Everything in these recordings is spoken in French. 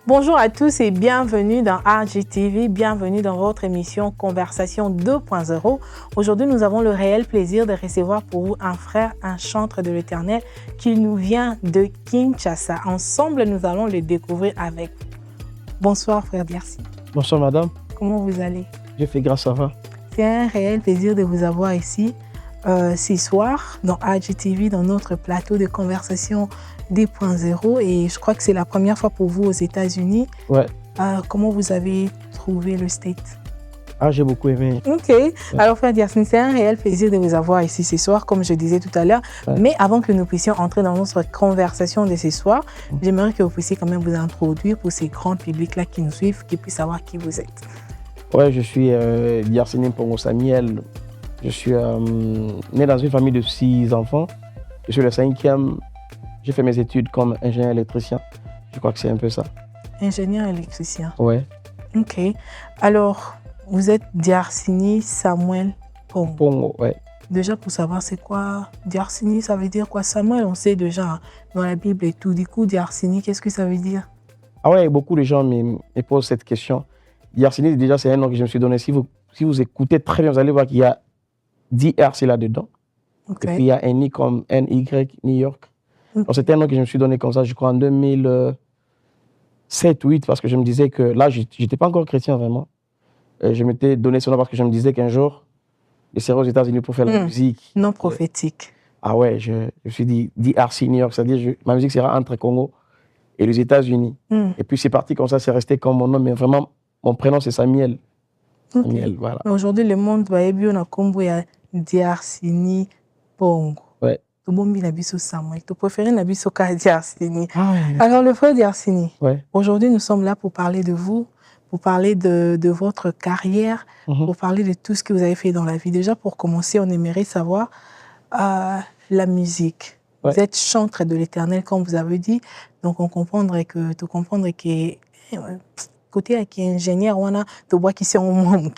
Bonjour à tous et bienvenue dans RGTV, bienvenue dans votre émission Conversation 2.0. Aujourd'hui, nous avons le réel plaisir de recevoir pour vous un frère, un chantre de l'Éternel qui nous vient de Kinshasa. Ensemble, nous allons le découvrir avec vous. Bonsoir frère Diarcy. Bonsoir madame. Comment vous allez? Je fais grâce, ça va. C'est un réel plaisir de vous avoir ici ce soir dans RGTV, dans notre plateau de Conversation 2.0, et je crois que c'est la première fois pour vous aux États-Unis. Ouais. Comment vous avez trouvé le State? J'ai beaucoup aimé. Ok. Ouais. Alors, frère Diarcy, c'est un réel plaisir de vous avoir ici ce soir, comme je disais tout à l'heure. Ouais. Mais avant que nous puissions entrer dans notre conversation de ce soir, j'aimerais que vous puissiez quand même vous introduire pour ces grands publics-là qui nous suivent, qui puissent savoir qui vous êtes. Ouais, je suis Diarcy Nimpongo Samuel. Je suis né dans une famille de 6 enfants. Je suis le 5e. J'ai fait mes études comme ingénieur électricien. Je crois que c'est un peu ça. Ingénieur électricien. Ouais. Ok. Alors, vous êtes Diarcy Samuel Pongo. Pongo, ouais. Déjà, pour savoir c'est quoi Diarcy, ça veut dire quoi? Samuel, on sait déjà dans la Bible et tout. Du coup, Diarcy, qu'est-ce que ça veut dire? Ah ouais, beaucoup de gens me posent cette question. Diarcy, déjà, c'est un nom que je me suis donné. Si vous écoutez très bien, vous allez voir qu'il y a 10 RC là-dedans. Okay. Et puis il y a un I comme NY, New York. Donc c'était un nom que je me suis donné comme ça, je crois en 2007 ou 2008, parce que je me disais que là, je n'étais pas encore chrétien vraiment. Je m'étais donné ce nom parce que je me disais qu'un jour, je serais aux États-Unis pour faire la musique. Non prophétique. Ah ouais, je me suis dit DRC New York, c'est-à-dire ma musique sera entre Congo et les États-Unis. Et puis c'est parti comme ça, c'est resté comme mon nom, mais vraiment, mon prénom c'est Samuel. Okay. Samuel, voilà. Aujourd'hui, le monde va bien à Congo et à Diarcy Pongo. Ouais. Tu Samuel. Tu préfères Nabiso qu'à Diarcy. Alors, le frère Diarcy, ouais. Aujourd'hui, nous sommes là pour parler de vous, pour parler de votre carrière, pour parler de tout ce que vous avez fait dans la vie. Déjà, pour commencer, on aimerait savoir la musique. Ouais. Vous êtes chantre de l'Éternel, comme vous avez dit. Donc, on comprendrait que côté qui est ingénieur, on a de bois qui sont au monde,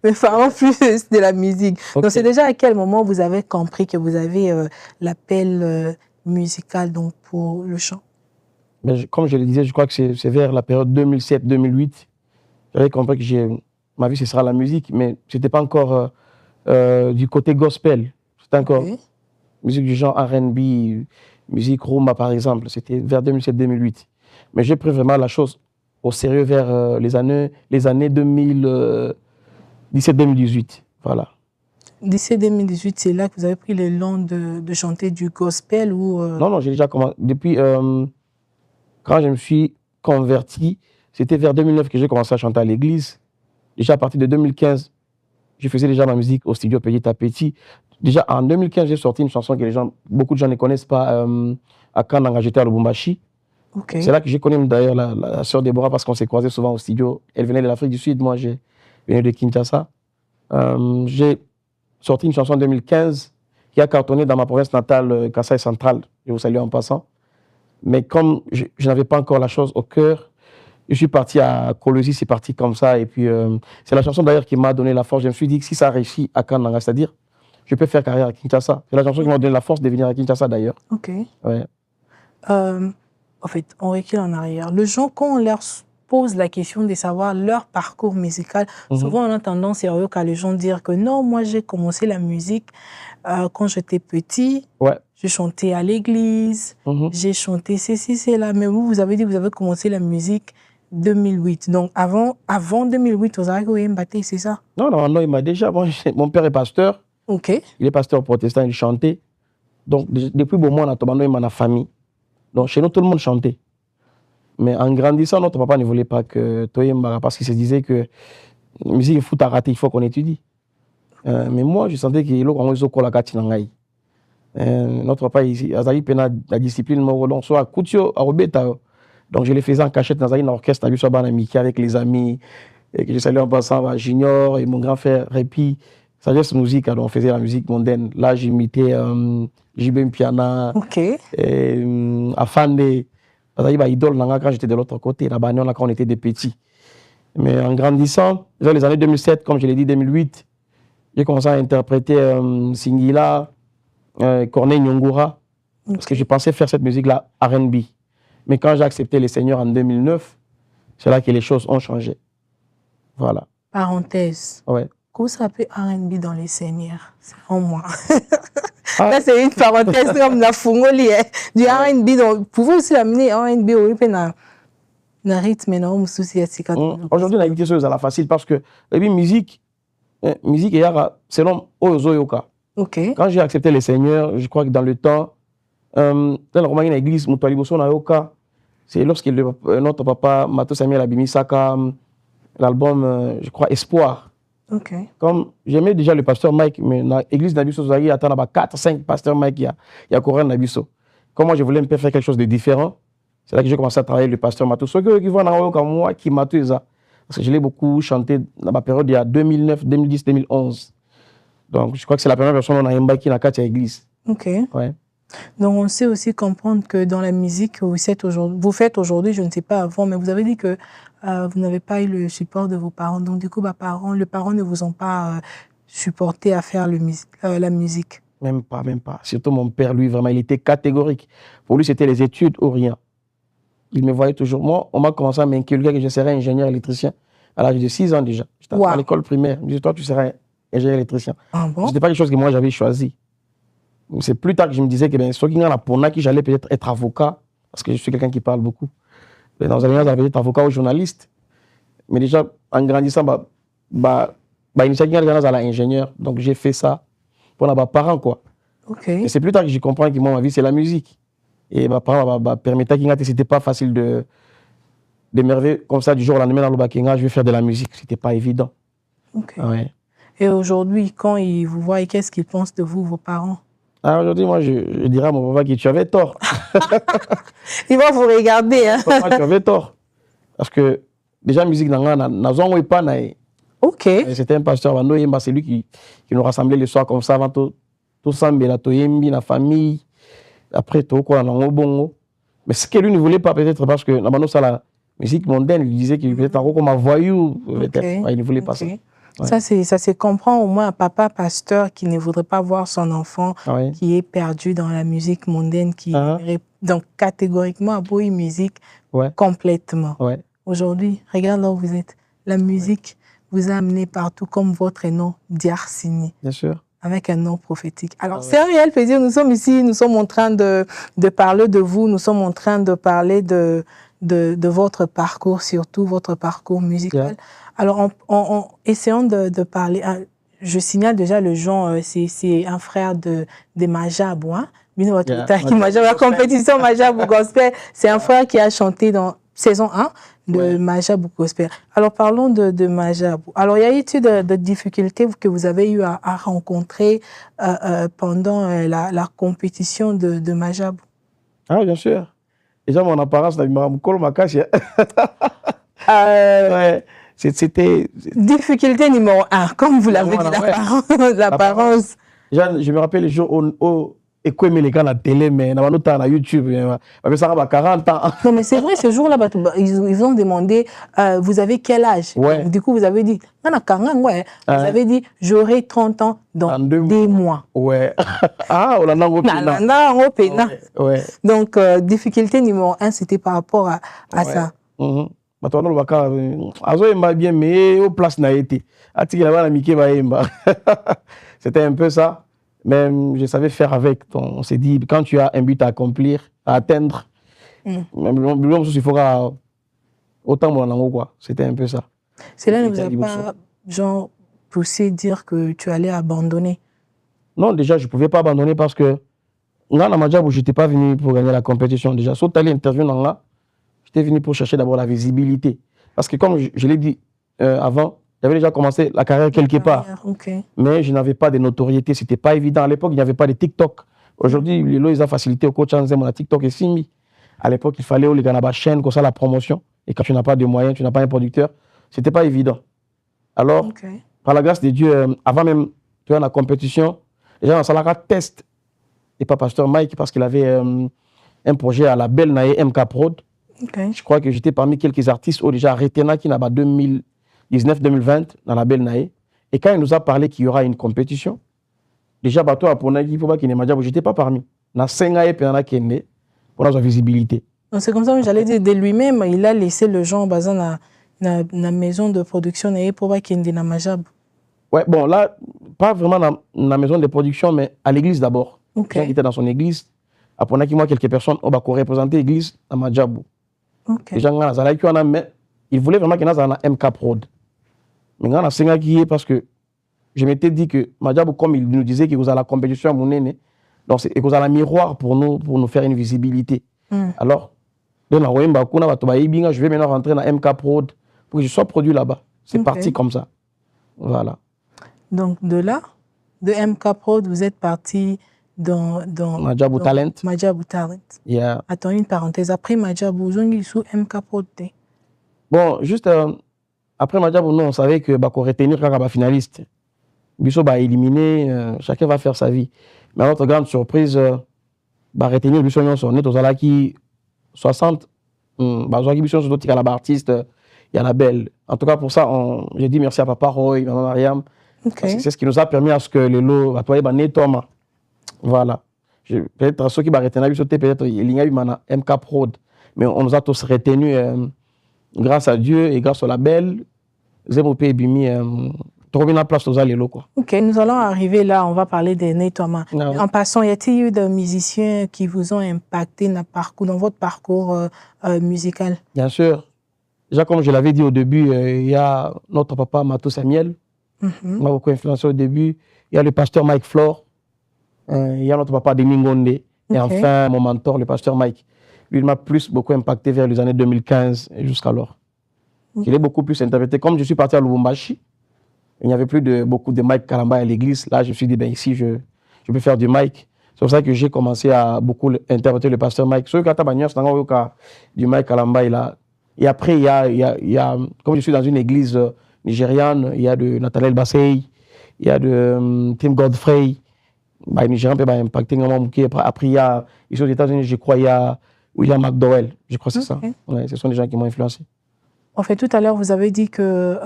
mais en plus de la musique. Okay. Donc, c'est déjà à quel moment vous avez compris que vous avez l'appel musical donc, pour le chant? Mais comme je le disais, je crois que c'est vers la période 2007-2008. J'avais compris que ma vie, ce sera la musique, mais ce n'était pas encore du côté gospel. C'était encore musique du genre R&B, musique rumba, par exemple. C'était vers 2007-2008. Mais j'ai pris vraiment la chose au sérieux vers les années 2017-2018. Voilà. 2017-2018, c'est là que vous avez pris le long de chanter du gospel ou Non, j'ai déjà commencé. Depuis, quand je me suis converti, c'était vers 2009 que j'ai commencé à chanter à l'église. Déjà à partir de 2015, je faisais déjà ma musique au studio petit à petit. Déjà en 2015, j'ai sorti une chanson que beaucoup de gens ne connaissent pas, à Kananga, j'étais à Lubumbashi. Okay. C'est là que j'ai connu d'ailleurs la sœur Déborah parce qu'on s'est croisés souvent au studio. Elle venait de l'Afrique du Sud, moi je venais de Kinshasa. J'ai sorti une chanson en 2015 qui a cartonné dans ma province natale, Kasaï Central. Je vous salue en passant. Mais comme je n'avais pas encore la chose au cœur, je suis parti à Colosi, c'est parti comme ça. Et puis c'est la chanson d'ailleurs qui m'a donné la force. Je me suis dit que si ça réussit à Kananga, c'est-à-dire je peux faire carrière à Kinshasa. C'est la chanson qui m'a donné la force de venir à Kinshasa d'ailleurs. Ok. Ouais. En fait, on recule en arrière. Les gens, quand on leur pose la question de savoir leur parcours musical, souvent on a tendance sérieux qu'à les gens dire que non, moi j'ai commencé la musique quand j'étais petit. Ouais. Je chantais à l'église, j'ai chanté ceci, cela. Mais vous avez dit que vous avez commencé la musique 2008. Donc avant 2008, vous avez battu, c'est ça? Non, il m'a déjà. Mon père est pasteur. Ok. Il est pasteur protestant, il chantait. Donc depuis bon moment, on a ma famille. Donc chez nous, tout le monde chantait. Mais en grandissant, notre papa ne voulait pas que Toyemba, parce qu'il se disait que la musique est fout à rater, il faut qu'on étudie. Mais moi, je sentais qu'il y avait notre papa, il avait la discipline, donc soit Koutio, donc je les faisais en cachette dans un orchestre, avec les amis, et que je saluais en passant à Junior et mon grand frère Répi. Sagesse Musique, alors on faisait la musique mondaine. Là, j'imitais Jibem Piana, Afande. Idole quand j'étais de l'autre côté, là-bas, quand on était des petits. Mais en grandissant, vers les années 2007, comme je l'ai dit, 2008, j'ai commencé à interpréter Singila, Corneille Nyongura, parce que je pensais faire cette musique-là R&B. Mais quand j'ai accepté les Seigneurs en 2009, c'est là que les choses ont changé. Voilà. Parenthèse. Ouais. Comment ça s'appelle R&B dans les seigneurs? C'est en moi. Là, c'est une parenthèse comme la fungoli. Du R&B, donc, vous pouvez aussi l'amener R&B au rythme, non? Aujourd'hui, on a une question à la facile parce que la musique, musique et art, selon Ozoyoka. Ok. Quand j'ai accepté les seigneurs, je crois que dans le temps, dans la romaine l'église, c'est lorsque notre papa Mato Samuel Abimisaka, l'album, je crois, Espoir. Ok. Comme j'aimais déjà le pasteur Mike, mais dans l'église Nabiso, il y a 4-5 pasteurs Mike, il y a Coran Nabiso. Comme moi, je voulais me faire quelque chose de différent, c'est là que j'ai commencé à travailler le pasteur Mato. Ceux qui vont dans comme moi, qui Mato, ça. Parce que je l'ai beaucoup chanté dans ma période il y a 2009, 2010, 2011. Donc, je crois que c'est la première personne on a embarqué dans la église. Ok. Ouais. Donc, on sait aussi comprendre que dans la musique que vous faites aujourd'hui, je ne sais pas avant, mais vous avez dit que vous n'avez pas eu le support de vos parents. Donc, du coup, les parents ne vous ont pas supporté à faire la musique. Même pas, même pas. Surtout mon père, lui, vraiment, il était catégorique. Pour lui, c'était les études ou rien. Il me voyait toujours. Moi, on m'a commencé à m'inculquer que je serais ingénieur électricien à l'âge de 6 ans déjà. J'étais à l'école primaire. Je me disais, toi, tu serais ingénieur électricien. Ah bon? Ce n'était pas quelque chose que moi, j'avais choisi. C'est plus tard que je me disais que j'allais peut-être être avocat, parce que je suis quelqu'un qui parle beaucoup. Mais dans un moment, j'allais être avocat ou journaliste. Mais déjà, en grandissant, j'allais à l'ingénieur. Donc, j'ai fait ça pour mes parents, quoi. Okay. Et c'est plus tard que j'ai compris que moi, ma vie, c'est la musique. Et mes parents permettaient que c'était pas facile d'émerveiller comme ça du jour au lendemain dans le Bakenga, je vais faire de la musique. C'était pas évident. Okay. Ouais. Et aujourd'hui, quand ils vous voient, qu'est-ce qu'ils pensent de vous, vos parents? Alors aujourd'hui, moi, je dirais à mon papa que tu avais tort. Il va vous regarder. Hein. Papa, tu avais tort. Parce que déjà, la musique, ok. C'était un pasteur, c'est lui qui nous rassemblait le soir comme ça, avant tout sambe, la famille. Après, tout quoi, bongo. Mais ce que lui ne voulait pas, peut-être parce que la musique mondaine, il disait qu'il était comme un voyou. Okay. Il ne voulait pas ça. Ouais. Ça se comprend au moins un papa pasteur qui ne voudrait pas voir son enfant qui est perdu dans la musique mondaine, qui donc catégoriquement a beau une musique complètement. Ouais. Aujourd'hui, regarde là où vous êtes. La musique vous a amené partout comme votre nom, Diarsini. Bien sûr. Avec un nom prophétique. Alors, c'est un réel plaisir. Nous sommes ici, nous sommes en train de parler de vous, nous sommes en train de parler de votre parcours, surtout votre parcours musical. Yeah. Alors, essayons de parler. Je signale déjà le genre, c'est un frère de Majabou. Hein? La compétition Majabou Gospel, c'est un frère qui a chanté dans saison 1 de Majabou Gospel. Alors, parlons de Majabou. Alors, il y a eu de difficultés que vous avez eu à rencontrer pendant la compétition de Majabou? Ah, bien sûr. Déjà, mon apparence, c'était... Difficulté numéro 1, comme vous l'avez dit, l'apparence. Je me rappelle les jours où les gars à la télé, mais à YouTube, ça va 40 ans. Non, mais c'est vrai, ce jour-là, ils ont demandé, vous avez quel âge? Du coup, vous avez dit, vous avez dit, j'aurai 30 ans dans 2 mois. Ouais. Ah, on a ouais. Donc, difficulté numéro 1, c'était par rapport à ça. Bien, mais au place n'a été. C'était un peu ça. Mais je savais faire avec. On s'est dit, quand tu as un but à accomplir, à atteindre, il faudra autant mon langue, quoi. C'était un peu ça. Cela ne vous a pas, genre, poussé dire que tu allais abandonner? Non, déjà, je ne pouvais pas abandonner parce que là, dans ma job, je n'étais pas venu pour gagner la compétition. Déjà, sauf d'aller interviewer dans là, j'étais venu pour chercher d'abord la visibilité. Parce que comme je l'ai dit avant, j'avais déjà commencé la carrière quelque part. Okay. Mais je n'avais pas de notoriété. Ce n'était pas évident. À l'époque, il n'y avait pas de TikTok. Aujourd'hui, les lois, ils ont facilité au coach en disant TikTok et Simi. À l'époque, il fallait les gars la chaîne, comme ça, la promotion. Et quand tu n'as pas de moyens, tu n'as pas un producteur, ce n'était pas évident. Alors, par la grâce de Dieu, avant même tu vois, la compétition, les gens dans la test. Et pas pasteur Mike, parce qu'il avait un projet à la belle Naé MK Prod. Je crois que j'étais parmi quelques artistes où déjà Retena qui n'a pas 2019-2020 dans la belle Naé. Et quand il nous a parlé qu'il y aura une compétition, déjà, bateau à Ponagi, il faut pas qu'il n'ait pas dit, j'étais pas parmi. Na senga et pendant qu'il pour la visibilité. C'est comme ça que j'allais dire, de lui-même, il a laissé le genre dans la maison de production pour qu'il y ait Majab. Ouais, bon, là, pas vraiment dans la maison de production, mais à l'église d'abord. Ok. Quand il était dans son église, après, on a moi quelques personnes qui ont représenté l'église à Majabou. Ok. Les gens mais il voulait vraiment qu'il y ait un MK Prod. Mais on a c'est parce que je m'étais dit que Majabou, comme il nous disait qu'il vous a la compétition à Mounene, donc et vous a la miroir pour nous faire une visibilité. Alors, je vais maintenant rentrer dans MK Prod pour que je sois produit là-bas. C'est parti comme ça. Voilà. Donc, de là, de MK Prod, vous êtes parti dans Majabou Talent. Majabou Talent. Yeah. Attends une parenthèse. Après Majabou, vous avez sous MK Prod. Bon, juste après Majabou, nous, on savait que qu'on retenir quand on va finaliste. Bissot va éliminer, chacun va faire sa vie. Mais à notre grande surprise, retenir Bissot, on est aux Alaki 60. Bissot, surtout qu'il y a l'artiste, il y a la belle. En tout cas, pour ça, j'ai dit merci à Papa Roy, Maman Mariam. Okay. C'est ce qui nous a permis à ce que le lot, à toi, Thomas. Voilà. Peut-être ceux qui vont retenir, peut-être il y a eu MK Prod. Mais on nous a tous retenus grâce à Dieu et grâce au label. Zemopé et Bimi, trop bien la place aux allélos, quoi. Ok, nous allons arriver là, on va parler des Thomas. En passant, y a-t-il eu des musiciens qui vous ont impacté dans votre parcours musical? Bien sûr. Déjà, comme je l'avais dit au début, il y a notre papa Matou Samuel, m'a beaucoup influencé au début. Il y a le pasteur Mike Flore. Il y a notre papa Denis Ngonde. Et enfin, mon mentor, le pasteur Mike. Lui, il m'a beaucoup impacté vers les années 2015 et jusqu'alors. Il est beaucoup plus interprété. Comme je suis parti à Lubumbashi, il n'y avait plus beaucoup de Mike Kalamba à l'église. Là, je me suis dit, ben ici, je peux faire du Mike. C'est pour ça que j'ai commencé à beaucoup interpréter le pasteur Mike. Ceux qui ont du Mike Kalamba, et après, il y a, comme je suis dans une église nigériane, il y a de Nathaniel Bassey, il y a de Tim Godfrey. Les Nigériens peuvent impacter. Après, il y a, ici aux États-Unis, je crois, il y a William McDowell. Je crois que c'est ça. Ouais, ce sont des gens qui m'ont influencé. En fait, tout à l'heure, vous avez dit que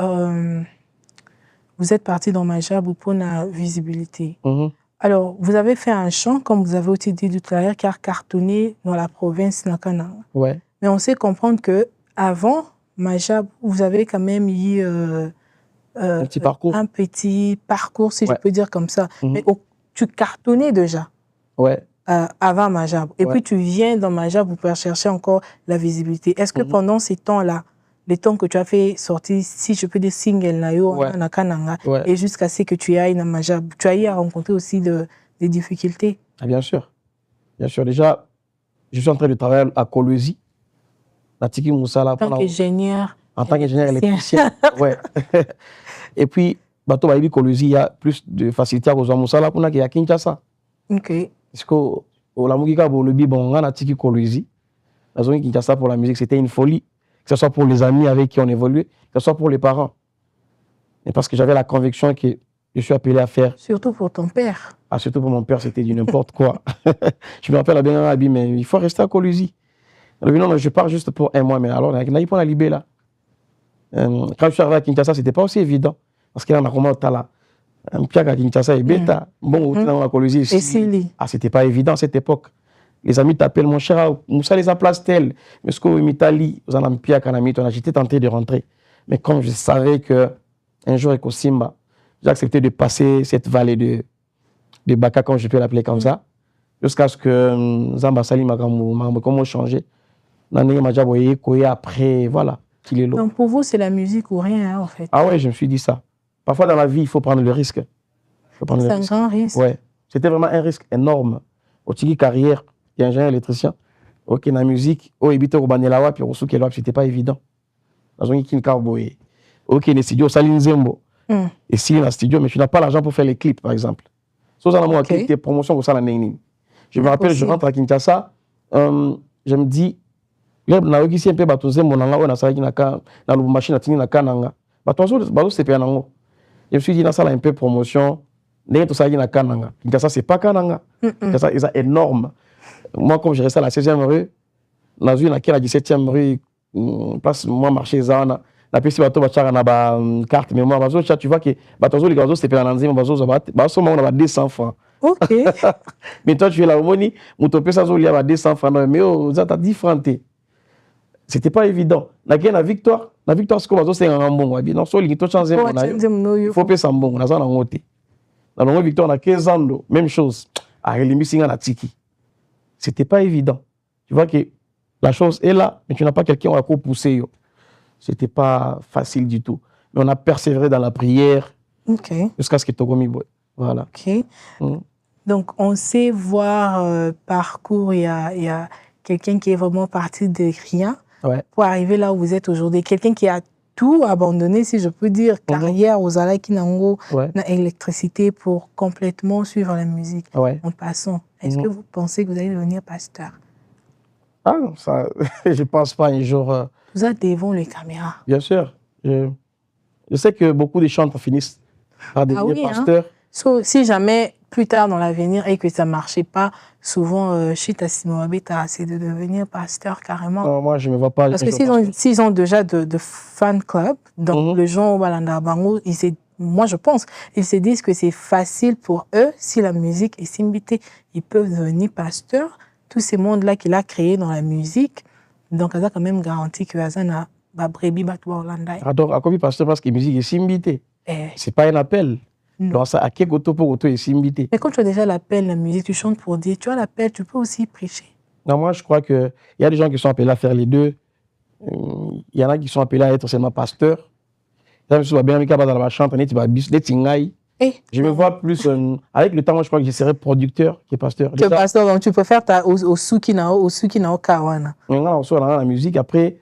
vous êtes parti dans Majabou pour la visibilité. Alors, vous avez fait un chant, comme vous avez aussi dit tout à l'heure, qui a cartonné dans la province Nakana. Ouais. Mais on sait comprendre que avant Majabou, vous avez quand même eu un petit parcours, si je peux dire comme ça. Mais tu cartonnais déjà. Ouais. Avant Majabou. Et puis tu viens dans Majabou pour chercher encore la visibilité. Est-ce que pendant ces temps-là, les temps que tu as fait sortir, si je peux dire single, et jusqu'à ce que tu ailles dans Majabou, tu as eu à rencontrer aussi des difficultés? Ah, bien sûr. Bien sûr. Déjà, je suis en train de travailler à Kolwezi. En tant qu'ingénieur. En tant qu'ingénieur électricien. Ouais. Et puis, bateau Baïbi Kolwezi, il y a plus de facilité à Kozwa Moussala pour qu'il y a Kinshasa. Ok. Parce que au Lamugika, le Bibon, on a Tiki Kolwezi. La zone Kinshasa pour la musique, c'était une folie. Que ce soit pour les amis avec qui on évoluait, que ce soit pour les parents. Et parce que j'avais la conviction que je suis appelé à faire. Surtout pour ton père. Ah, surtout pour mon père, c'était du n'importe quoi. Je me rappelle à bien Abi, mais il faut rester à Kolwezi. Non, je pars juste pour un mois, mais alors, il n'y a pas la libé là. Quand je suis arrivé à Kinshasa, ce n'était pas aussi évident. Parce qu'il y a un comment là. Un piak à Kinshasa et bêta. Bon, on a Kolwezi. Et Sili. Ah, c'était pas évident à cette époque. Les amis t'appellent, mon cher, Moussa les a place tel. Mais ce qu'on m'Italie, vous en avez piak à la j'étais tenté de rentrer. Mais comme je savais qu'un jour, avec Simba, j'ai accepté de passer cette vallée de Baka, comme je peux l'appeler comme ça, jusqu'à ce que Zamba Salim m'a comment changé. Après, voilà, qu'il est là. Donc pour vous, c'est la musique ou rien, hein, en fait. Ah ouais, je me suis dit ça. Parfois dans la vie, il faut prendre le risque. C'est un grand risque. Ouais. C'était vraiment un risque énorme. Au Tigui carrière, il y a un ingénieur électricien. Ok, dans la musique, au Ebito au Banelawa, puis au Soukelwa, c'était pas évident. Dans un Kin Carboy. Ok, les studios, Saline Zembo. Et si dans le studio, mais tu n'as pas l'argent pour faire les clips, par exemple. Sauf dans la tes promotions, ça, la Néni. Je me rappelle, je rentre à Kinshasa, je me dis, je me suis dit, dans ça, un peu promotion. Kinshasa, c'est pas Kananga. Kinshasa, c'est énorme. Moi, comme je restais à la 16e rue, dans une laquelle la 17e rue, place moi marché Zana, la PC bateau bachara na ba carte mémoire bazo tu vois que batozo les gazos c'est pas en bazo ça bazo on a 200 francs. OK. Mais toi tu es là au moni, mon topé ça zo il y a 200 francs mais oh ça t'a 10 francs. C'était pas évident. La victoire, c'est comme c'est un bon. Non, soit il changer il faut payer son bon. On a ça dans côté. Dans la victoire, on a 15 ans, même chose. À l'émission, la tiki. C'était pas évident. Tu vois que la chose est là, mais tu n'as pas quelqu'un qui a poussé. C'était pas facile du tout. Mais on a persévéré dans la prière. Jusqu'à ce que tu aies boy. Voilà. Donc, on sait voir parcours. Il y a quelqu'un qui est vraiment parti de rien pour arriver là où vous êtes aujourd'hui. Quelqu'un qui a tout abandonné, si je peux dire, carrière aux Alaki Nango, électricité pour complètement suivre la musique. En passant, est-ce que vous pensez que vous allez devenir pasteur? Ah, ça, je pense pas un jour. Vous êtes devant les caméras. Bien sûr. Je sais que beaucoup de chantres finissent par devenir pasteurs. Si jamais plus tard dans l'avenir et que ça ne marchait pas, souvent, Chita Simowabita, c'est de devenir pasteur carrément. Non, moi, je ne me vois pas. Parce que s'ils ont déjà de fan club, donc le genre Walanda Bango, moi je pense, ils se disent que c'est facile pour eux, si la musique est simbité, ils peuvent devenir pasteurs. Tous ces mondes-là qu'il a créés dans la musique, donc ça a quand même garanti que Azana va brebis batwa Walanda. Donc, à quoi pasteur parce que la musique est simbité? C'est pas un appel. Donc, ça, à quel côté pour que tu es. Mais quand tu as déjà l'appel, la musique, tu chantes pour Dieu, tu as l'appel, tu peux aussi prêcher. Non, moi, je crois qu'il y a des gens qui sont appelés à faire les deux. Il y en a qui sont appelés à être seulement pasteurs. Je me vois plus, avec le temps, moi, je crois que je serai producteur que pasteur. Que pasteur, donc tu peux faire au Sukinao Kawana. Maintenant, on sort dans la musique, après,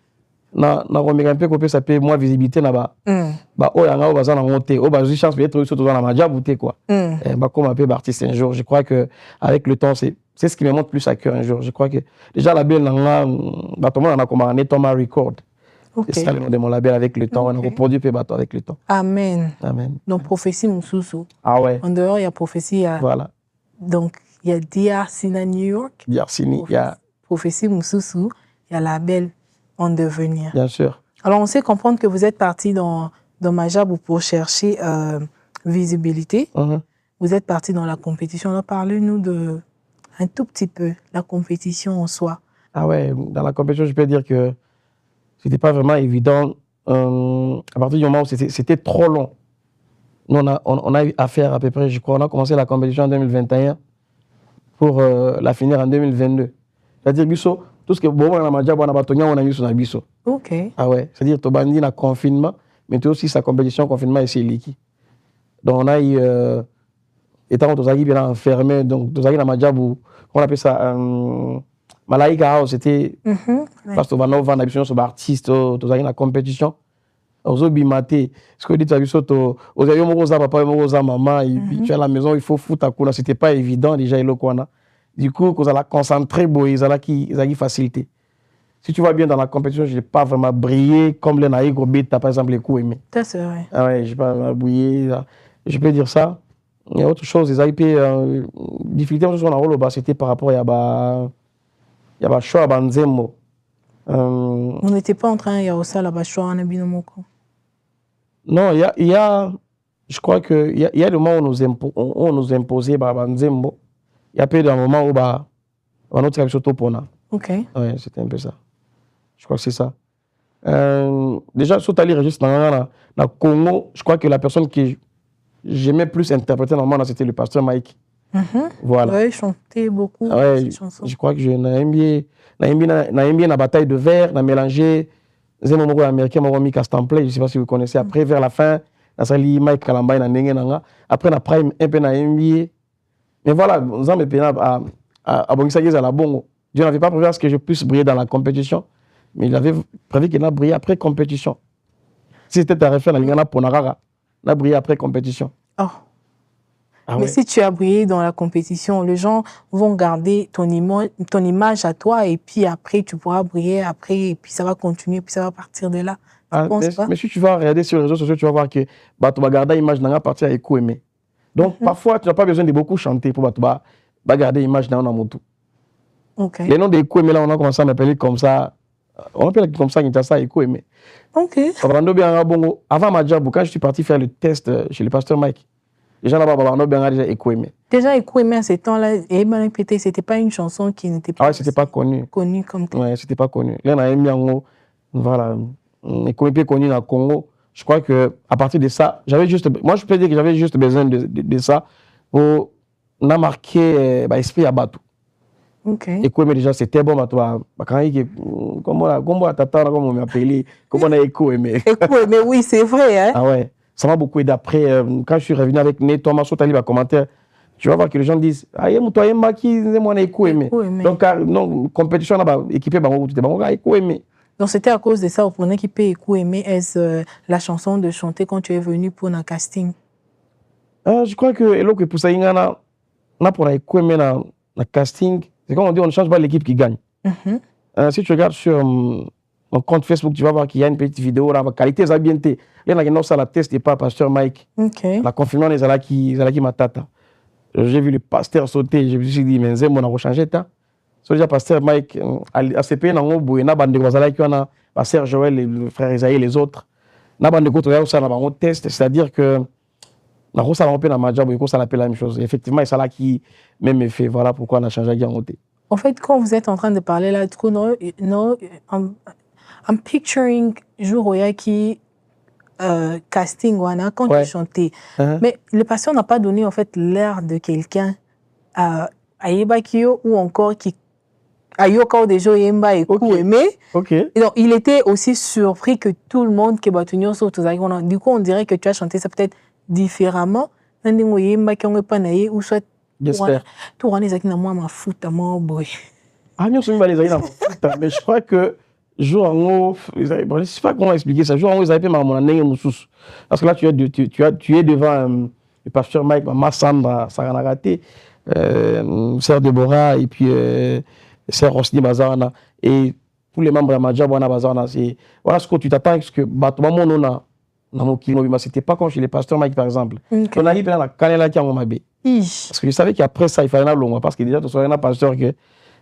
na un peu copier ça peut moins visibilité là-bas. Oh yanga o bazana monter, oh bazu chance peut-être surtout dans la maja bouté quoi. Comme un peu artiste un jour, je crois que avec le temps c'est ce qui me monte plus à cœur un jour. Je crois que déjà la belle nanga tout le monde a commandé Thomas Record. C'est ça le nom de mon label avec le temps, on a reproduit peu bateau avec le temps. Amen. Amen. Donc prophétie Moussoussou. Ah ouais. En dehors il y a prophétie voilà. Donc il y a DRC à New York. DRC, il y a prophétie Moussoussou, il y a label en devenir. Bien sûr. Alors, on sait comprendre que vous êtes parti dans Majabou pour chercher visibilité. Vous êtes parti dans la compétition. Alors, parlez-nous de un tout petit peu la compétition en soi. Ah ouais, dans la compétition, je peux dire que c'était pas vraiment évident. À partir du moment où c'était trop long. Nous, on a eu à faire à peu près, je crois, on a commencé la compétition en 2021 pour la finir en 2022. C'est-à-dire, Bisso, tout ce que bon on a mis sur la biso. OK. Ah ouais, c'est-à-dire tu bandi na confinement, mais tu aussi sa compétition confinement et c'est liquide. Donc on a eu étant tous bien enfermé, donc tous na majabu, on appelle ça Malaika House, c'était parce que on a une sur artiste, tous na compétition. Aux bimaté, ce que dit tu as vu aux amis papa et maman, et puis tu es à la maison, il faut foutre à coup là, c'était pas évident déjà il quoi là. Du coup, qu'on a concentré, ils ont facilité. Si tu vois bien dans la compétition, je n'ai pas vraiment brillé comme les naïfs au bêta, par exemple, les coups aimés. Ça, c'est vrai. Ah ouais, je n'ai pas vraiment brillé. Je peux dire ça. Il y a autre chose, les IP, difficulté, c'était par rapport à un choix à Banzembo. Vous n'étiez pas en train de faire là-bas, choix à Nabinomoko? Non, il y a, je crois qu'il y a le moment où on nous imposait Banzembo. Il y a peu d'un moment où on a notre surtout pour nous. OK. Ouais, c'était un peu ça. Je crois que c'est ça. Déjà, sur Tali Régis, dans le Congo, je crois que la personne que j'aimais plus interpréter normalement, c'était le pasteur Mike. Voilà. Oui, chanter beaucoup. Ouais, je crois que je n'ai bien la bataille de verre, on a mélangé les moments américains, je ne sais pas si vous connaissez. Après, vers la fin, on a Mike Kalamba, après, on a Prime, un peu NBA. Mais voilà, nous avons à Bongisagez à la Bongo. Dieu n'avait pas prévu à ce que je puisse briller dans la compétition, mais il avait prévu qu'il a brillé après compétition. Si c'était à refaire, il y en a pour Narara, il a brillé après compétition. Oh. Ah mais ouais. Si tu as brillé dans la compétition, les gens vont garder ton image à toi et puis après, tu pourras briller après et puis ça va continuer, puis ça va partir de là. Mais si tu vas regarder sur les réseaux sociaux, tu vas voir que tu vas garder l'image dans la partie avec Kouemé. Donc, parfois, tu n'as pas besoin de beaucoup chanter pour garder l'image dans la moto. Okay. Les noms des Kouemé, là, on a commencé à m'appeler comme ça. On appelle comme ça, Nitasa et Kouemé. Ok. Avant ma job, quand je suis parti faire le test chez le pasteur Mike, les gens là-bas, on a bien déjà Kouemé. Déjà, Ekouémé à ce temps-là, et ben peut-être c'était pas une chanson qui n'était pas. Ah ouais, c'était pas connu. Connu comme tel. Ouais, c'était pas connu. Là, on a mis en voilà, Ekouémé connu dans le Congo. Je crois que à partir de ça, moi je peux dire que j'avais juste besoin de ça pour n'a marqué l'esprit à Batou. Ok. Ekouémé déjà c'était bon, toi, comment on t'attend, comment on m'appelait, comment on a Ekouémé. Ekouémé, oui, c'est vrai. Hein? Ah ouais, ça m'a beaucoup aidé. Après, quand je suis revenu avec Né Thomas Sotali, va commentaire, tu vas voir que les gens disent ah yé toi yé maki moi Ekouémé. Donc compétition là bas équipé bango tout bango Ekouémé. Donc c'était à cause de ça, au point qui peut Ekouémé est la chanson de chanter quand tu es venu pour un casting. Je crois que et que pour ça ingana na pour Ekouémé na casting, c'est comme on dit on ne change pas l'équipe qui gagne. Si tu regardes sur mon compte Facebook, tu vas voir qu'il y a une petite vidéo là, la qualité est bien té. Là on a la test et pas pasteur Mike. La confirmation les alaki matata. J'ai vu le pasteur sauter, je me suis dit mais on a rechangé ta. So déjà pasteur Mike ACP na ngobo na bande bazalaki wana pasteur Joël le frère Isaïe les autres. Na bande ko to ya ça na bango test, c'est-à-dire que na ko ça na majab ko ça l'appelle la même chose. Effectivement, ça là qui même fait voilà pourquoi on a changé à côté. En fait, quand vous êtes en train de parler là, I'm picturing Jouroyaki casting wana quand tu chantais. Mais le pasteur n'a pas donné en fait l'air de quelqu'un à Yebakio ou encore qui a Yoka déjà Yemba et Kouémé. Et donc il était aussi surpris que tout le monde qui batunyo sur tous. Du coup, on dirait que tu as chanté ça peut-être différemment. Ou soit j'espère. Tout le monde est moi ma foot à moi boy. Ah non, c'est mais je crois que jour en haut, je ne sais pas comment expliquer ça. Jour en haut, ils avaient fait mon parce que là, tu es devant le pasteur Mike, Massamba, Saranagate, Sœur Deborah, et puis Sœur Rosny Bazarana. Et tous les membres de Madjab, Bazarana. Voilà ce que tu t'attends, parce que c'était pas comme chez les pasteurs Mike, par exemple. On a eu la canela qui a mon mabé. Parce que je savais qu'après ça, il fallait un long, parce que déjà, tu sois un pasteur que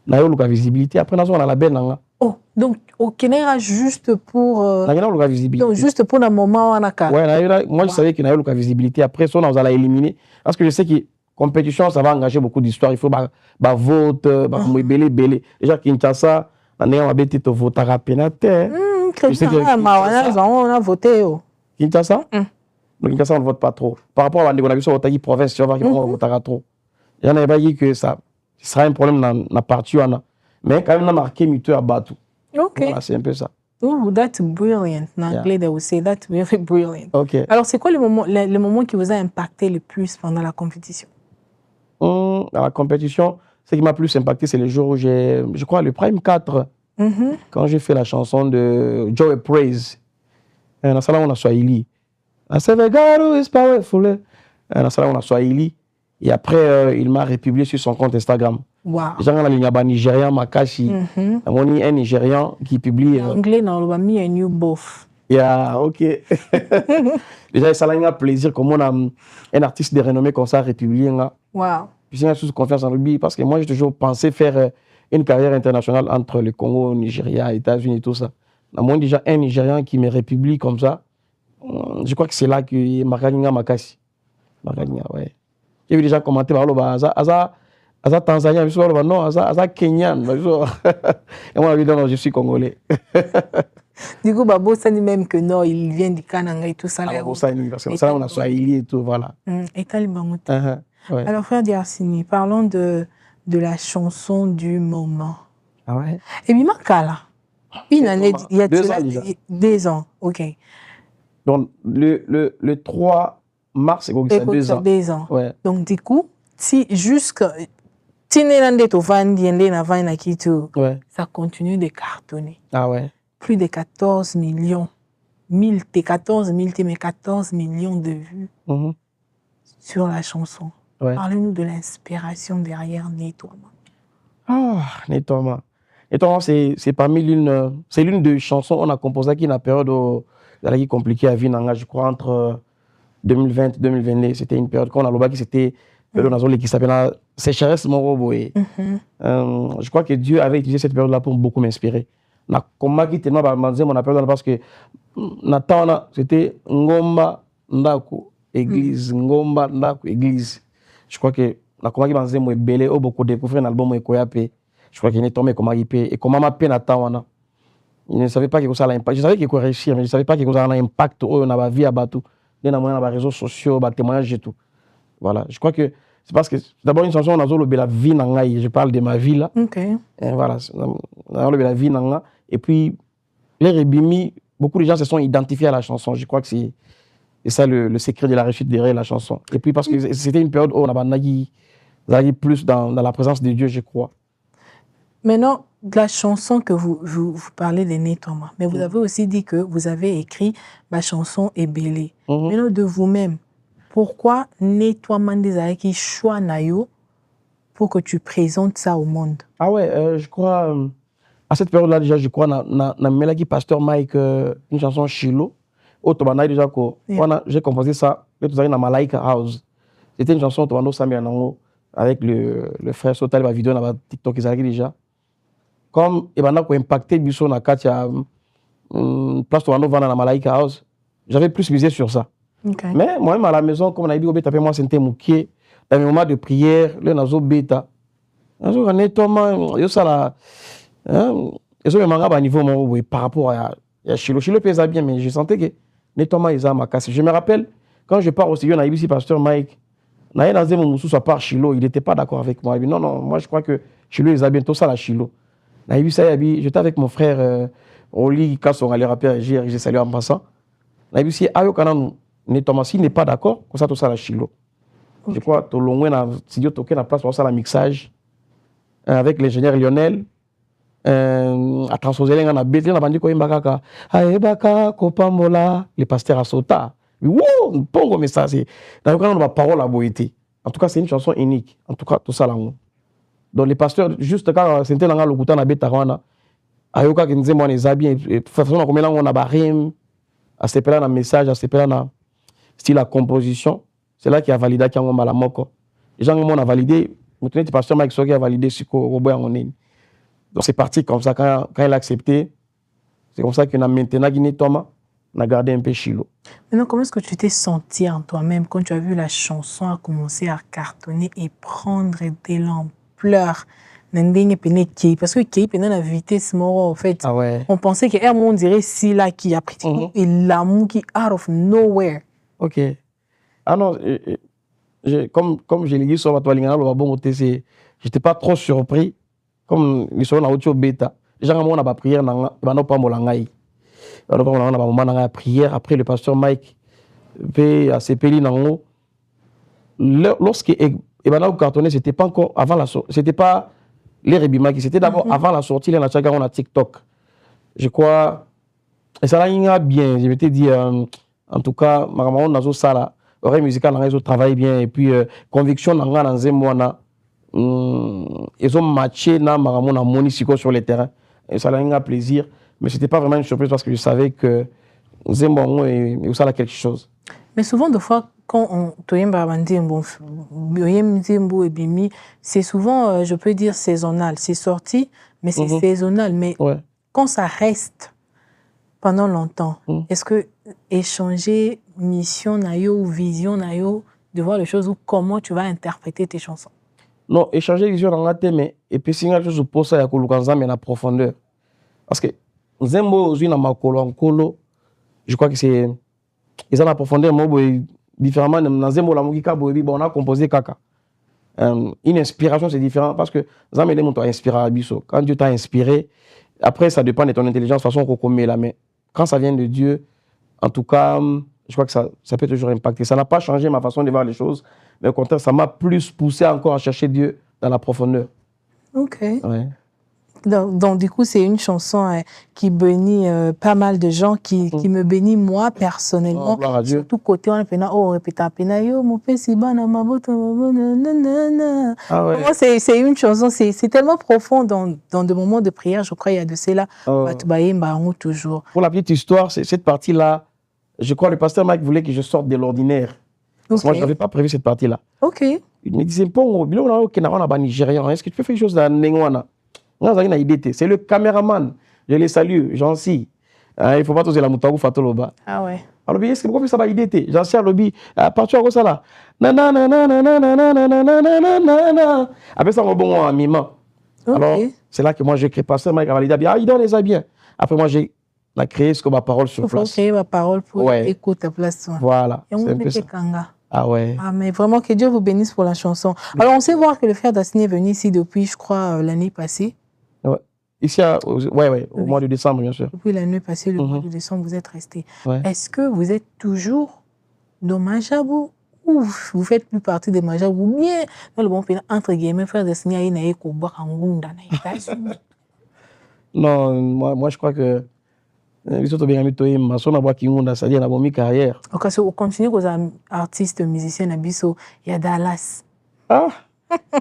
n'a eu la visibilité. Après, on a la belle. Oh, donc, au Kenya, juste pour. La visibilité. Donc, juste pour un moment, on a. Ouais, moi, je savais qu'il y a eu la visibilité. Après, ça, on a éliminé. Parce que je sais que compétition, ça va engager beaucoup d'histoires. Il faut vote, belé. Déjà, Kinshasa, on a bêté au vote à Rapenate. On a voté. Kinshasa? Kinshasa, on ne vote pas trop. Par rapport à la sur la province, tu vas voir qu'on votera trop. Il y en a pas dit que ça sera un problème dans la partie. Mais quand même, on a marqué Mito à Batou. Ok. Voilà, c'est un peu ça. Oh, that's brilliant. En anglais, they will say that's really brilliant. Ok. Alors, c'est quoi le moment qui vous a impacté le plus pendant la compétition? Dans la compétition, ce qui m'a plus impacté, c'est le jour où je crois, le Prime 4, quand j'ai fait la chanson de Joey Praise. Dans la salle, on a Swahili. Asevegaro is powerful. Dans la salle, on a Swahili. Et après, il m'a republié sur son compte Instagram. Wow. J'ai un Nigérian, Makashi. Un Nigérian qui publie. En anglais, on va mis un new bof. Yeah, ok. Déjà, ça a un plaisir comme on a un artiste de renommée comme ça republié. Wow. Puis j'ai toute confiance en lui parce que moi, j'ai toujours pensé faire une carrière internationale entre le Congo, le Nigeria, les États-Unis et tout ça. Moi, déjà, un Nigérian qui me republie comme ça, je crois que c'est là que Makaninga Makashi. Makaninga, ouais. J'ai vu déjà commenter par Aza Tanzanien, non, Aza Kenyan. Et moi, non, je suis Congolais. Du coup, Babo, ça dit même que non, il vient du Kananga et tout ça. Babo, ça, parce que ça, on a Swahili et tout, voilà. Et Talibangout. Alors, frère Diarsini, parlons de la chanson du moment. Ah ouais? Et bien, Makala. Une année, il y a 2 ans déjà. 2 ans, ok. Donc, le 3 mars, c'est ça 2 ans. 2 ans. Ouais. Donc, du coup, si jusqu'à. Ça continue de cartonner. Ah ouais. Plus de 14 millions. 14 millions de vues sur la chanson. Ouais. Parlez-nous de l'inspiration derrière Nettoiement. Ah, Nettoiement. Nettoiement, c'est parmi l'une des chansons qu'on a composées qui est une période qui compliquée à vivre, je crois, entre 2020 et 2022. C'était une période qu'on a l'objet qui c'était qui s'appelle sécheresse Moroboé. Je crois que Dieu avait utilisé cette période-là pour beaucoup m'inspirer. Na combat qui tellement mon appel parce que Natana c'était Ngomba Ndaku église Ngomba Ndaku église. Je crois que na komaki banzembo ebele o boko découvrir un album ekoya pe je crois qu'il est tombé komaki pe et comment ma peine attend wana il ne savait pas que ça a l'impact je savais qu'il allait réussir mais je savais pas que ça a un impact on a vie à bateau dans les réseaux sociaux ba témoignages et tout voilà je crois que c'est parce que d'abord une chanson on a zo la vie nanga je parle de ma vie là OK et voilà on a la vie nanga et puis les rebimi beaucoup de gens se sont identifiés à la chanson je crois que c'est ça le secret de la réussite derrière la chanson et puis parce que c'était une période où on a nagi plus dans la présence de Dieu, je crois. Maintenant, de la chanson que vous parlez de Nettoiement, mais vous avez aussi dit que vous avez écrit ma chanson Ebélé. Maintenant, de vous-même, pourquoi Nettoiement des Aïki choix nayo pour que tu présentes ça au monde? Ah ouais, je crois, à cette période-là déjà, je crois, na Melaki Pasteur Mike, une chanson Chilo. Autobanaï déjà, j'ai composé ça, dans Malaika House. C'était une chanson, Autobano Samianango. Avec le frère Sotal la vidéo na TikTok ils arrivent déjà comme et bana ko impacter biso na katia place to vana na Malaika House j'avais plus misé sur ça mais moi même à la maison comme on a dit obeta moi c'était moukié dans mes moments de prière le nazo beta nazo Nettoiement yo sala et ça me manga ba niveau mon par rapport à Chilo pesa bien mais je sentais que Nettoiement ils a ma casse je me rappelle quand je pars au studio na IBC Pasteur Mike Naïe Nazem Moussous à part Chilo, il n'était pas d'accord avec moi. Il dit non, moi je crois que Chilo, ils ont bientôt ça la Chilo. Naïe j'étais avec mon frère Oli Kasson, les rappeurs, j'ai salué en passant. Naïe Bissi, Ayo Kanan, Nettoiement, s'il n'est pas d'accord, comme ça tout ça la Chilo. Je crois que l'on a studio toqué la place pour ça la mixage avec l'ingénieur Lionel. À transposer on a bêté, on a vendu quoi Imbakaka. Aebaka, Kopambola, les pasteurs à Sota. Wow, pongo mais ça c'est dans le cas on a parole à boité. En tout cas c'est une chanson unique. En tout cas tout ça là. Donc les pasteurs juste quand c'était dans le kuta na betawana ayoka kinze moi les habits de façon on comme là on a barim à ce là na message à ce là na style la composition c'est là qui a validé qui on la moko. Les gens on a validé maintenant le pasteur Mike Soki a validé ce qu'on boit en ligne. Donc c'est parti comme ça quand il a accepté. C'est comme ça qu'on a maintenant Nettoiement on a gardé un peu Chilo. Maintenant, comment est-ce que tu t'es senti en toi-même quand tu as vu la chanson a commencé à cartonner et prendre de l'ampleur? Parce que Kei pendant la vitesse en fait, ah ouais. On pensait que on dirait si là qui a pris et l'amour qui out of nowhere. Ok. Ah non, comme je l'ai dit sur la toile, j'étais pas trop surpris. Comme les gens ont été bêta. Les gens ont pas prière, ils n'ont pas molangaï. Alors, on a un moment dans la prière, après le pasteur Mike a s'épelé dans l'eau. Lorsque Ebana cartonné, c'était pas encore avant la sortie, c'était pas les Rebima qui c'était d'abord avant la sortie, on a TikTok. Je crois, et ça là, bien, je m'étais dit, en tout cas, maman, on a zo ça oreille musicale, on a travaillé bien, et puis conviction, on a dans un mois, ils ont matché, on a moni sur le terrain, et ça là, plaisir. Mais ce n'était pas vraiment une surprise parce que je savais que Zembo et ça a quelque chose. Mais souvent, de fois, quand on c'est souvent, je peux dire, saisonnal. C'est sorti, mais c'est saisonnal. Mais quand ça reste pendant longtemps, est-ce que échanger mission nayo ou vision nayo de voir les choses ou comment tu vas interpréter tes chansons? Non, échanger vision dans la thème, et puis c'est quelque chose pour ça, il y a que la profondeur. Parce que Zembo aujourd'hui na makolo en kolo je crois que c'est ils ont la profondeur différemment dans Zembo la mukika boyebi on a composé kaka une inspiration c'est différent parce que Zamé les monto inspiré biso quand Dieu t'a inspiré après ça dépend de ton intelligence de toute façon qu'on commet là mais quand ça vient de Dieu en tout cas je crois que ça peut toujours impacter ça n'a pas changé ma façon de voir les choses mais au contraire ça m'a plus poussé encore à chercher Dieu dans la profondeur. OK. Ouais. Donc, du coup, c'est une chanson qui bénit pas mal de gens, qui me bénit moi personnellement. Oh, surtout côté on a répété yo mon père si ban ma boto ah ouais. C'est une chanson c'est tellement profond dans des moments de prière je crois il y a de cela toujours. Pour la petite histoire c'est cette partie là je crois le pasteur Mike voulait que je sorte de l'ordinaire. Okay. Moi je n'avais pas prévu cette partie là. OK. Il me disait bon Nigérian est-ce que tu peux faire quelque chose dans Nengwana? C'est le caméraman, je les salue, Jean-Si. Il ne faut pas toser la moutarde ou fato loba. Ah ouais. Alors, est-ce que pourquoi ça va idée? J'en sais à l'obbi, partout à ça là. Après ça, on va bon en mimant. Alors, c'est là que moi j'ai créé Pasteur Mike a validé bien. Il donne les a bien. Après, moi j'ai créé ce que ma parole sur place. Il faut créer ma parole pour écouter à place. Voilà. C'est un peu ça. Ah ouais. Ah, mais vraiment, que Dieu vous bénisse pour la chanson. Alors, on sait voir que le frère Dastiny est venu ici depuis, je crois, l'année passée. Ouais. Ici, au mois de décembre, bien sûr. Depuis l'année passée, le mois de décembre, vous êtes resté. Ouais. Est-ce que vous êtes toujours dans Majabou ou vous faites plus partie des Majabou ou bien dans le bon pays, entre guillemets, frère Dastiny a une Non, moi, je crois que c'est-à-dire dans ma carrière. Ok, on continue aux artistes, musiciens, il y a Dallas. Ah,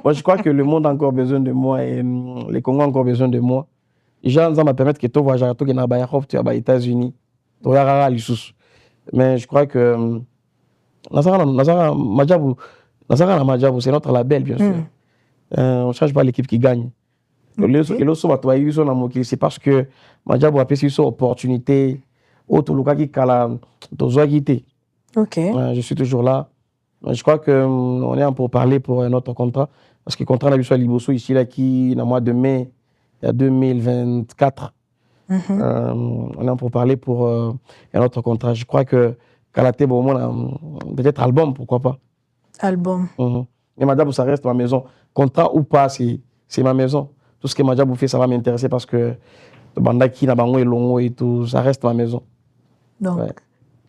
moi je crois que le monde a encore besoin de moi et les Congos ont encore besoin de moi. Les gens vont me permettre que tu voyages aux États-Unis, mais je crois que Majabou, c'est notre label, bien sûr. On ne change pas l'équipe qui gagne. C'est parce que Majabou a pris une opportunité. Je suis toujours là. Je crois qu'on est pour parler pour notre contrat. Parce que le contrat n'a Liboso ici, là, qui, dans le mois de mai 2024, on est pour parler pour un autre contrat. Je crois que Kalaté, peut-être album, pourquoi pas. Album. Et Majabou, ça reste ma maison. Contrat ou pas, c'est ma maison. Tout ce que Majabou fait, ça va m'intéresser parce que Bandaki, Nabango et Longo et tout, ça reste ma maison. Donc,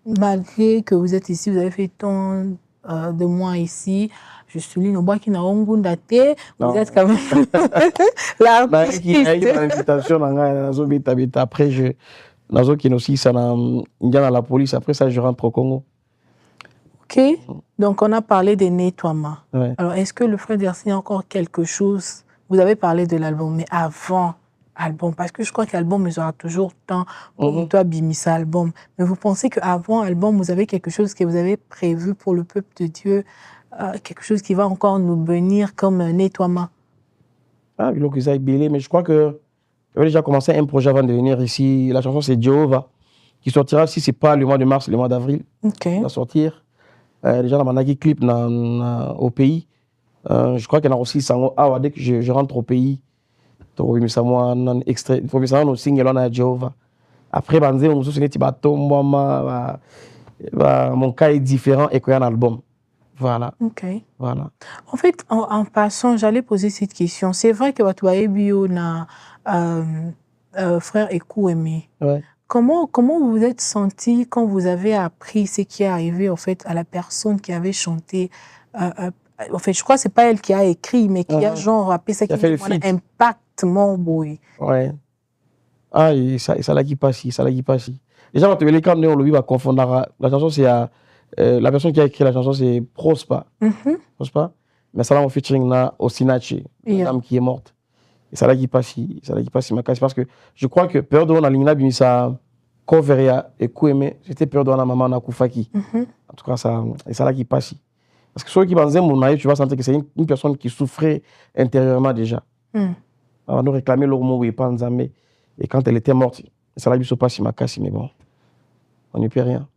malgré que vous êtes ici, vous avez fait tant de mois ici, je souligne au bois qui n'a pas daté, vous êtes quand même l'artiste. Il y a une invitation, après, je aussi, ça dans la police, après ça, je rentre au Congo. Ok, donc on a parlé des nettoiements. Ouais. Alors, est-ce que le frère Dastiny a encore quelque chose? Vous avez parlé de l'album, mais avant album, parce que je crois qu'album, il y aura toujours temps pour toi, Bimisa album. Mais vous pensez qu'avant album, vous avez quelque chose que vous avez prévu pour le peuple de Dieu, quelque chose qui va encore nous bénir comme un nettoiement? Ah, mais je crois que j'avais déjà commencé un projet avant de venir ici. La chanson, c'est Jehovah, qui sortira, si ce n'est pas le mois de mars, le mois d'avril. Okay. Il va sortir. Déjà, dans mon clip au pays. Je crois qu'il y en a aussi, dès que je rentre au pays, il faut me single on a Jehovah. Après, mon cas est différent et qu'il y a un album. Voilà. Okay. Voilà. En fait, en passant, j'allais poser cette question. C'est vrai que votre bio na frère Ekou aimé. Ouais. Comment vous vous êtes senti quand vous avez appris ce qui est arrivé en fait à la personne qui avait chanté? En fait, je crois que c'est pas elle qui a écrit, mais qui a genre appelé ça qui a fait un impact mon boy. Ouais. Ah, et ça l'a qui passe, ça l'a qui passe. Déjà, quand on va confondre la chanson, c'est la personne qui a écrit la chanson, c'est Prospa. Prospa. Mais ça là, on featuring na Osinachi, la dame qui est morte. Et ça l'a qui passe, ma casse parce que je crois que peur de on a l'ingna ça coveria et Kouemé, c'était peur de on a maman na Koufaki. En tout cas, ça et ça l'a qui passe. Parce que ceux qui pensent mon tu vas sentir que c'est une personne qui souffrait intérieurement déjà. On nous réclamait leur mot et pas Nzamé. Et quand elle était morte, ça l'a vu se passer ma casse, mais bon, on n'y peut rien.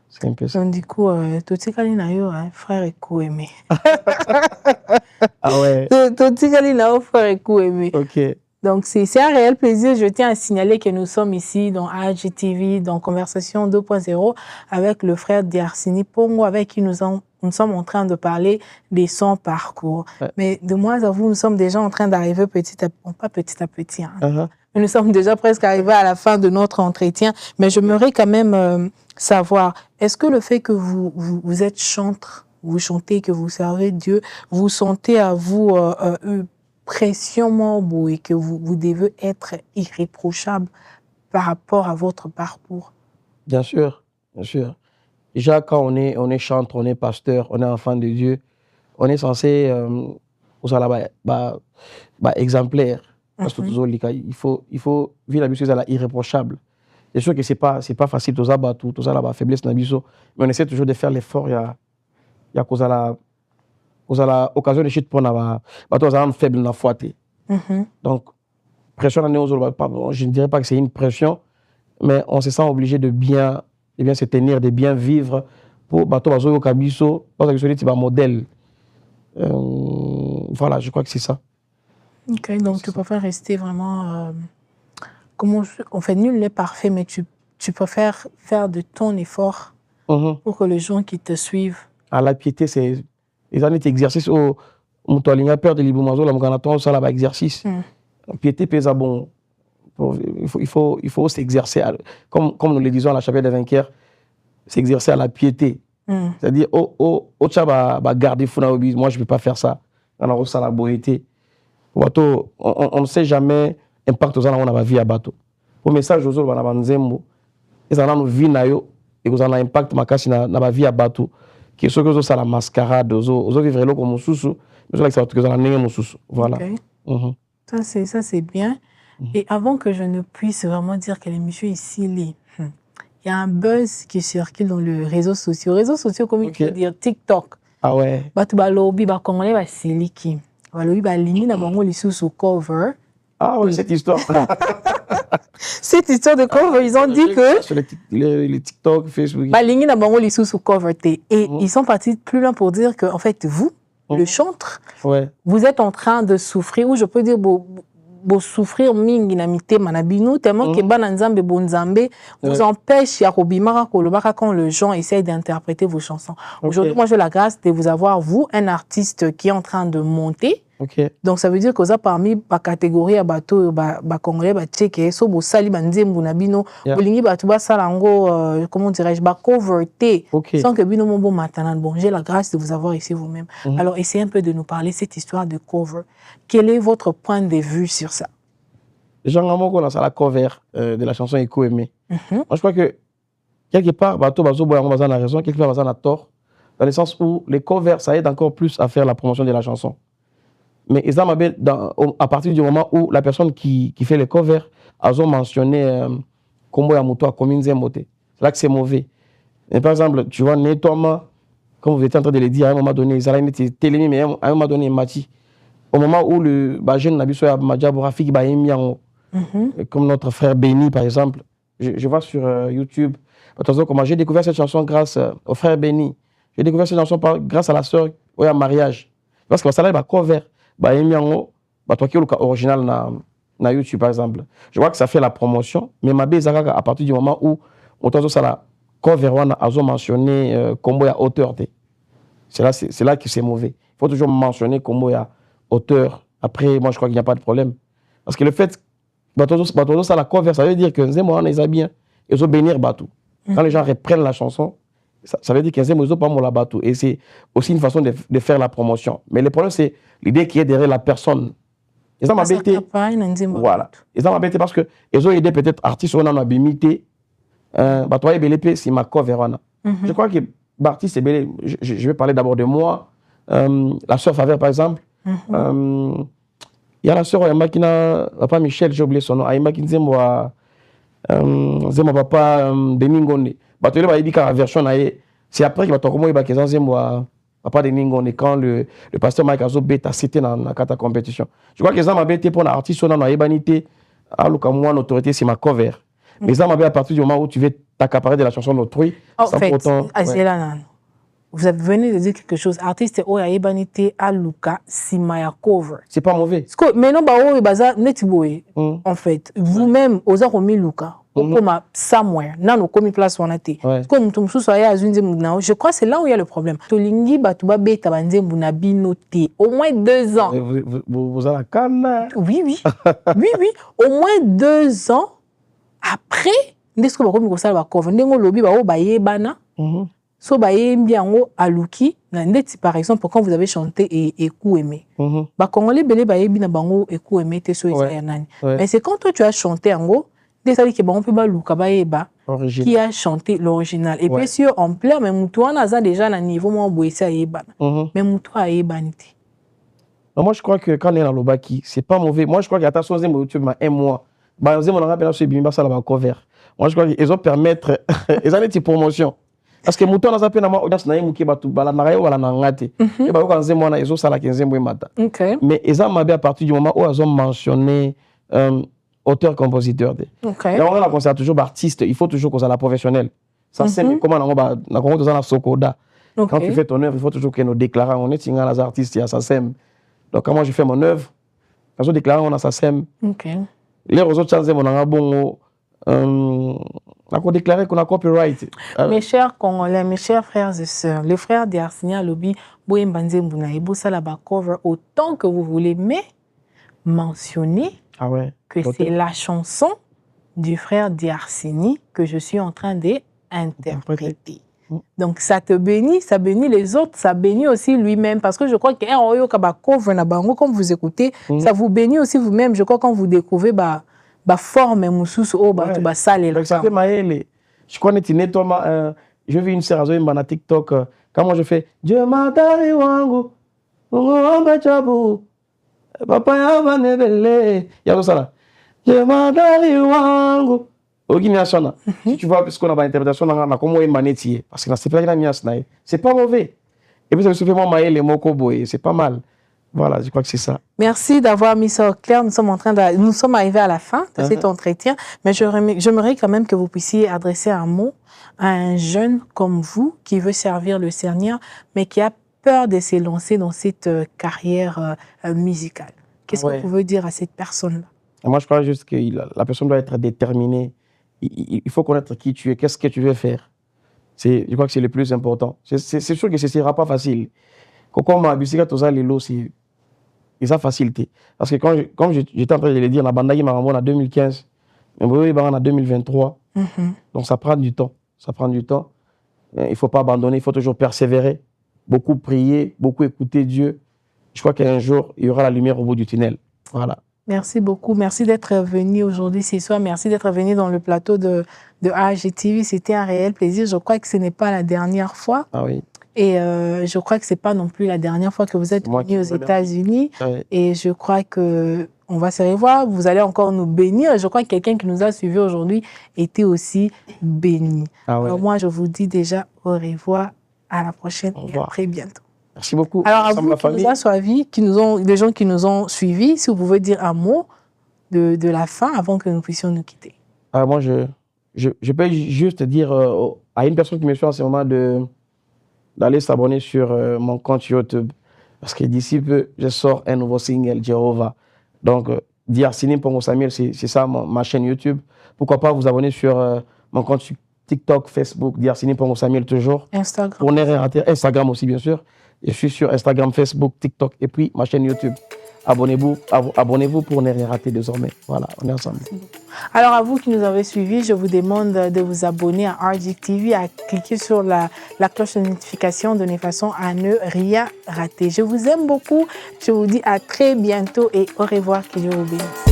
C'est un peu ça. Donc, du coup, Toti Kalinayo, frère Ekou aimé. Ah ouais. Toti Kalinayo, frère Ekou aimé. Ok. Donc, c'est un réel plaisir. Je tiens à signaler que nous sommes ici dans AGTV, dans Conversation 2.0, avec le frère Dastiny Pongo, avec qui nous sommes en train de parler de son parcours. Ouais. Mais de moi à vous, nous sommes déjà en train d'arriver pas petit à petit, hein. Mais nous sommes déjà presque arrivés à la fin de notre entretien. Mais j'aimerais quand même savoir, est-ce que le fait que vous êtes chanteur, vous chantez, que vous servez Dieu, vous sentez à vous pression et que vous devez être irréprochable par rapport à votre parcours? Bien sûr, bien sûr. Déjà, quand on est chanteur, on est pasteur, on est enfant de Dieu, on est censé exemplaire. Parce que il faut vivre la mission irréprochable. C'est sûr que c'est pas facile, tout ça, la faiblesse, mais on essaie toujours de faire l'effort. Il y a l'occasion de chute pour nous faible dans la donc pression je ne dirais pas que c'est une pression, mais on se sent obligé de bien se tenir, de bien vivre pour bateau bazo kabiso parce que c'est un modèle. Voilà, je crois que c'est ça. Ok, donc tu préfères rester vraiment comment on fait, nul n'est parfait, mais tu préfères faire de ton effort pour que les gens qui te suivent. À la piété, c'est les années d'exercice au Moutolinga peur de l'Ibumazo, la Muganaton, ça là exercice. La piété pèse à bon. Il faut s'exercer, comme nous le disons à la chapelle des vainqueurs, s'exercer à la piété. C'est-à-dire, au tchaba garder fou na obi, moi je ne peux pas faire ça. On a ça la beauté. On ne sait jamais l'impact que on a dans la vie à bateau. Au message aux autres, on a nzembo, et ça a nos vies na yo, et vous avez un impact makasi na la vie à bateau. Qui est ce que ça la mascarade, aux autres vivre là comme sous, mais là que ça n'a rien sous. Voilà. Ça c'est bien. Et avant que je ne puisse vraiment dire que l'émission ici, il y a un buzz qui circule dans les réseaux sociaux. Réseaux sociaux, comme il faut dire, TikTok. Ah ouais. Balobi, Congolais, Siliki. Balobi, Lini, na bango, sous cover. Ah ouais, cette histoire. Cette histoire de cover, ils ont dit que. Sur les TikTok, Facebook. Lini, na bango, sous cover. Et ils sont partis plus loin pour dire que, en fait, vous, le chantre, vous êtes en train de souffrir, ou je peux dire, souffrir mingi na mitema na bino tellement que bana nzambe bonzambe vous empêche ya kobimaka kolobaka quand les gens essayent d'interpréter vos chansons. Aujourd'hui, moi j'ai la grâce de vous avoir, vous, un artiste qui est en train de monter. Donc ça veut dire que ça parmi la catégorie à bateau congolais tchèque so bo sali banzembu na bino bolingi bato ba salango comment dirais-je ba coverté sans que bino mon bon matin. Bon, j'ai la grâce de vous avoir ici vous-même. Alors essayez un peu de nous parler cette histoire de cover. Quel est votre point de vue sur ça? Jean-Gamon qu'on a la cover de la chanson Eko Aimé. Moi je crois que quelque part bateau bazo boyango bazana a raison, quelque part bazana a tort, dans le sens où les covers ça aide encore plus à faire la promotion de la chanson. Mais à partir du moment où la personne qui fait les covers a mentionné Kombo Yamuto comme une zemboté, c'est là que c'est mauvais. Et par exemple, tu vois, nettoiement, comme vous étiez en train de le dire, à un moment donné, ils allaient télémi, mais à un moment donné, Mati. Au moment où le jeune Nabiso Madjabou Rafik comme notre frère Béni, par exemple, je vois sur YouTube, comment j'ai découvert cette chanson grâce au frère Béni. J'ai découvert cette chanson grâce à la sœur au mariage. Parce que ça là, il va cover. Original na YouTube par exemple. Je vois que ça fait la promotion, mais ma bezaka à partir du moment où on ça la cover wana azo mentionné combo ya auteur. C'est là que c'est mauvais. Il faut toujours mentionner combo ya auteur. Après moi je crois qu'il n'y a pas de problème parce que le fait bato ça la cover ça veut dire que nzembo wana ils bien ils ont bénir bateau. Quand les gens reprennent la chanson, ça veut dire qu'ils ont pas mon la bateau et c'est aussi une façon de faire la promotion. Mais le problème c'est l'idée qui est derrière la personne. Ils ont m'embêté. Voilà. Ils ont m'embêté parce que ils ont aidé peut-être artistes on a bimité. Batoye belépé si ma cover wana. Je crois que l'artiste est belé. Je vais parler d'abord de moi. La sœur Faveur par exemple. Il y a la sœur Yamakina papa Michel, j'ai oublié son nom. Ayamaki nzembo papa Deningonde. Batoye ba yebika version na c'est après que batoye komo yebaka nzembo papa de Ningonde quand le pasteur Mike Azo beta cité dans la carte compétition. Je crois que les gens m'avaient été pour l'artiste on a ébanité à l'occasion une autorité c'est ma cover. Mais ça m'avait à partir du moment où tu veux t'accaparer de la chanson d'autrui. En fait, vous avez venu de dire quelque chose. Artiste ou a ébanité à Luka si ma cover. C'est pas mauvais. Mais non bah oh baza netiboé. En fait, vous-même osa komi Luka. Comme somewhere, nano komi place on a été. Comme tout mususu aya azunze mudnao. Je crois que c'est là où il y a le problème. Tolingi batuba beta banze mbuna binoté. Au moins 2 ans. Vous avez la canne. Oui. Au moins 2 ans après, ndesiko bakomi ko sala ba cover. Ndengo lobi ba o baye bana. So baye mbiango aluki na ndeti par exemple quand vous avez chanté Eko Aimé. Ba congolais belé baye bina bango Eko Aimé te so ya nani. Mais c'est quand toi tu as chanté ango c'est-à-dire que bon, on peut pas qui a chanté l'original. Et puis sûr en plein mais Moutoua n'a déjà un niveau moins boissé à Eba. Mais Moutoua a Ebanité. Moi je crois que quand on est dans le baki, c'est pas mauvais. Moi je crois qu'il y a ta chose de YouTube un mois. Bah on a rappelé ce bimba ça la cover. Moi je crois qu'ils ont permettre ils ont des promotions. Parce que Moutoua n'a pas pu n'avoir audience na muki batu bala na rayo wala na ngate. Et bah quand nzembo na ils ont ça la 15e mata. Mais ils ont mabé à partir du moment où ils ont mentionné auteur-compositeur. Okay. Et on a conseillé toujours artiste, il faut toujours qu'on soit la professionnelle. Ça c'est comment on a la Sokoda. Quand tu fais ton œuvre, il faut toujours que nous déclarons. On est les artistes, il y a ça sème. Donc quand moi je fais mon œuvre, quand je déclare, on a ça sème. Les autres chances, on a bon. On a déclaré qu'on a copyright. Mes chers Congolais, mes chers frères et sœurs, le frère d'Arsini Alobi, Boye Mbanze Mbounaï, Boussa la cover autant que vous voulez, mais mentionnez que c'est la chanson du frère d'Arsini que je suis en train d'interpréter. Donc ça te bénit, ça bénit les autres, ça bénit aussi lui-même. Parce que je crois qu'un royo cover quand vous écoutez, ça vous bénit aussi vous-même. Je crois quand vous découvrez forme mususu o ba sale la. Je connais Tinetoma, je vis une série sur TikTok. Quand moi je fais Dieu m'atari wangu, ngomba chabu, papa ya vanebele, il y a tout ça là. Dieu m'atari wangu. Si tu vois, parce qu'on a une interprétation, on a comment manétier. Parce que c'est pas mauvais. Et puis ça me fait moi mailler les mots koboé, c'est pas mal. Voilà, je crois que c'est ça. Merci d'avoir mis ça au clair. Nous sommes arrivés à la fin de cet entretien, mais j'aimerais quand même que vous puissiez adresser un mot à un jeune comme vous qui veut servir le Seigneur, mais qui a peur de se lancer dans cette carrière musicale. Qu'est-ce que vous pouvez dire à cette personne-là? Moi, je crois juste que la personne doit être déterminée. Il faut connaître qui tu es, qu'est-ce que tu veux faire. Je crois que c'est le plus important. C'est sûr que ce ne sera pas facile. Quand ma bicyclette aux allélos, c'est facilité. Parce que comme j'étais en train de le dire, on a bandagé en 2015, mais en 2023. Donc ça prend du temps. Ça prend du temps. Il ne faut pas abandonner, il faut toujours persévérer, beaucoup prier, beaucoup écouter Dieu. Je crois qu'un jour, il y aura la lumière au bout du tunnel. Voilà. Merci beaucoup. Merci d'être venu aujourd'hui ce soir. Merci d'être venu dans le plateau de AGTV. C'était un réel plaisir. Je crois que ce n'est pas la dernière fois. Ah oui. Et je crois que ce n'est pas non plus la dernière fois que vous êtes venu aux États-Unis. Oui. Et je crois qu'on va se revoir. Vous allez encore nous bénir. Et je crois que quelqu'un qui nous a suivis aujourd'hui était aussi béni. Ah ouais. Alors moi, je vous dis déjà au revoir. À la prochaine et à très bientôt. Merci beaucoup. Alors, à vous qui nous a suivis, les gens qui nous ont suivis, si vous pouvez dire un mot de la fin avant que nous puissions nous quitter. Moi, je peux juste dire à une personne qui me suit en ce moment d'aller s'abonner sur mon compte YouTube. Parce que d'ici peu, je sors un nouveau single, Jéhovah. Donc, D'Arsini Mpongo Samuel, c'est ça ma chaîne YouTube. Pourquoi pas vous abonner sur mon compte TikTok, Facebook, D'Arsini Mpongo Samuel toujours. Instagram. Pour ne rien rater. Instagram aussi, bien sûr. Je suis sur Instagram, Facebook, TikTok et puis ma chaîne YouTube. Abonnez-vous pour ne rien rater désormais. Voilà, on est ensemble. Alors à vous qui nous avez suivis, je vous demande de vous abonner à RGTV, à cliquer sur la cloche de notification de façon à ne rien rater. Je vous aime beaucoup. Je vous dis à très bientôt et au revoir. Que Dieu vous bénisse.